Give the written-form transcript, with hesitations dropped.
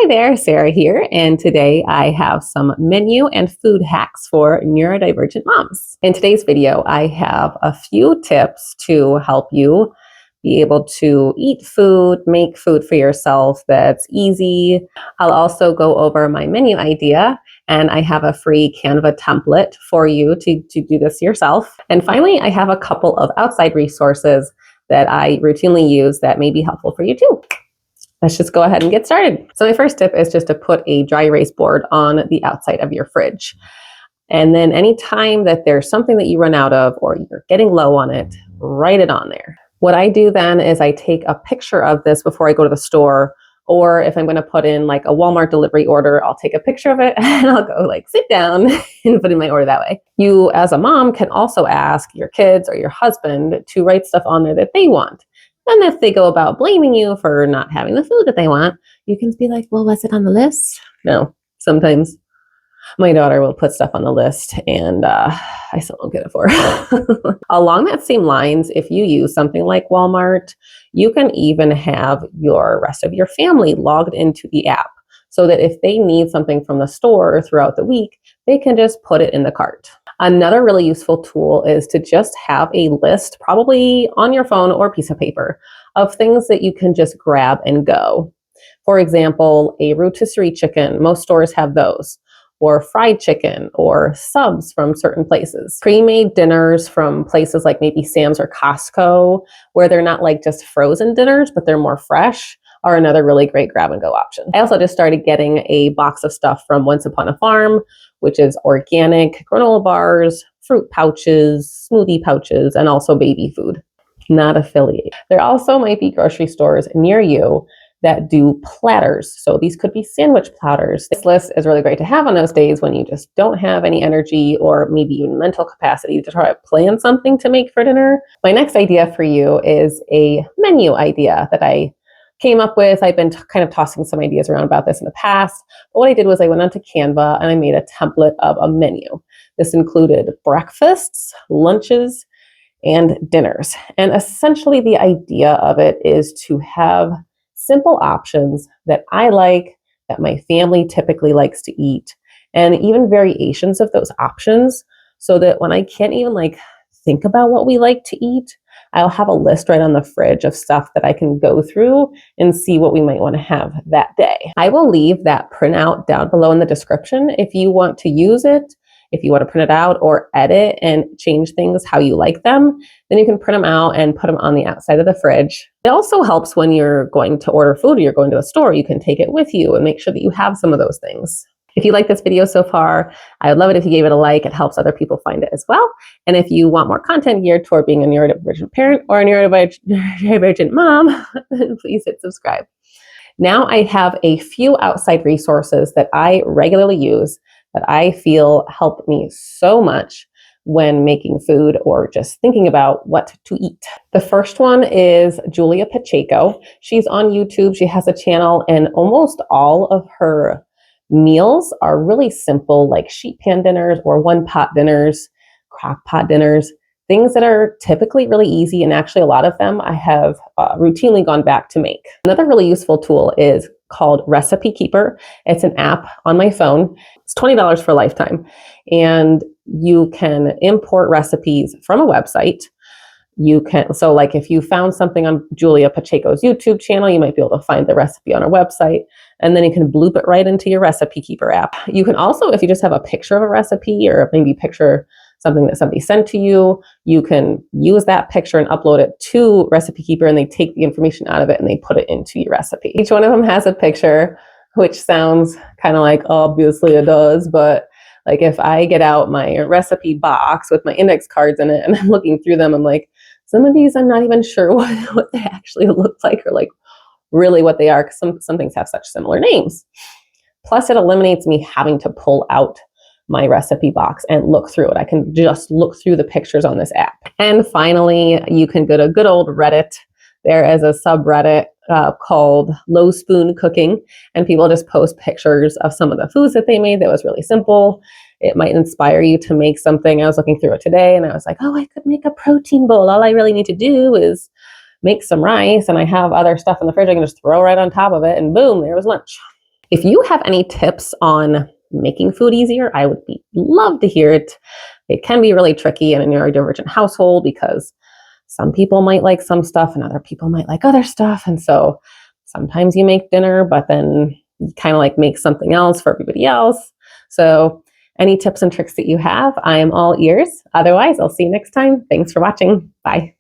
Hi there, Sarah here, and today I have some menu and food hacks for neurodivergent moms. In today's video, I have a few tips to help you be able to eat food, make food for yourself that's easy. I'll also go over my menu idea, and I have a free Canva template for you to do this yourself. And finally, I have a couple of outside resources that I routinely use that may be helpful for you too. Let's just go ahead and get started. So my first tip is just to put a dry erase board on the outside of your fridge. And then anytime that there's something that you run out of or you're getting low on it, write it on there. What I do then is I take a picture of this before I go to the store, or if I'm going to put in like a Walmart delivery order, I'll take a picture of it and I'll go like sit down and put in my order that way. You as a mom can also ask your kids or your husband to write stuff on there that they want. And if they go about blaming you for not having the food that they want, you can be like, well, was it on the list? No, sometimes my daughter will put stuff on the list and I still don't get it for her. Along that same lines, if you use something like Walmart, you can even have your rest of your family logged into the app so that if they need something from the store throughout the week, they can just put it in the cart. Another really useful tool is to just have a list, probably on your phone or piece of paper, of things that you can just grab and go. For example, a rotisserie chicken, most stores have those, or fried chicken, or subs from certain places. Pre-made dinners from places like maybe Sam's or Costco, where they're not like just frozen dinners, but they're more fresh, are another really great grab and go option. I also just started getting a box of stuff from Once Upon a Farm, which is organic granola bars, fruit pouches, smoothie pouches, and also baby food. Not affiliated. There also might be grocery stores near you that do platters. So these could be sandwich platters. This list is really great to have on those days when you just don't have any energy or maybe even mental capacity to try to plan something to make for dinner. My next idea for you is a menu idea that I came up with. I've been kind of tossing some ideas around about this in the past. But what I did was I went onto Canva and I made a template of a menu. This included breakfasts, lunches, and dinners. And essentially the idea of it is to have simple options that I like, that my family typically likes to eat, and even variations of those options so that when I can't even like think about what we like to eat, I'll have a list right on the fridge of stuff that I can go through and see what we might want to have that day. I will leave that printout down below in the description if you want to use it. If you want to print it out or edit and change things how you like them, then you can print them out and put them on the outside of the fridge. It also helps when you're going to order food or you're going to a store, you can take it with you and make sure that you have some of those things. If you like this video so far, I would love it if you gave it a like. It helps other people find it as well. And if you want more content geared toward being a neurodivergent parent or a neurodivergent mom, please hit subscribe. Now I have a few outside resources that I regularly use that I feel help me so much when making food or just thinking about what to eat. The first one is Julia Pacheco. She's on YouTube. She has a channel and almost all of her meals are really simple, like sheet pan dinners or one pot dinners, crock pot dinners, things that are typically really easy. And actually a lot of them I have routinely gone back to make. Another really useful tool is called Recipe Keeper. It's an app on my phone. It's $20 for a lifetime. And you can import recipes from a website. So like if you found something on Julia Pacheco's YouTube channel, you might be able to find the recipe on her website, and then you can bloop it right into your Recipe Keeper app. You can also, if you just have a picture of a recipe or maybe picture something that somebody sent to you, you can use that picture and upload it to Recipe Keeper, and they take the information out of it and they put it into your recipe. Each one of them has a picture, which sounds kind of like obviously it does, but like if I get out my recipe box with my index cards in it and I'm looking through them, I'm like, some of these I'm not even sure what they actually look like or like really what they are, because some things have such similar names. Plus it eliminates me having to pull out my recipe box and look through it. I can just look through the pictures on this app. And finally, you can go to good old Reddit. There is a subreddit called Low Spoon Cooking, and people just post pictures of some of the foods that they made that was really simple. It might inspire you to make something. I was looking through it today and I was like, oh, I could make a protein bowl. All I really need to do is make some rice, and I have other stuff in the fridge I can just throw right on top of it, and boom, there was lunch. If you have any tips on making food easier, I would love to hear it. It can be really tricky in a neurodivergent household because some people might like some stuff and other people might like other stuff. And so sometimes you make dinner, but then you kind of like make something else for everybody else. So any tips and tricks that you have, I am all ears. Otherwise, I'll see you next time. Thanks for watching. Bye.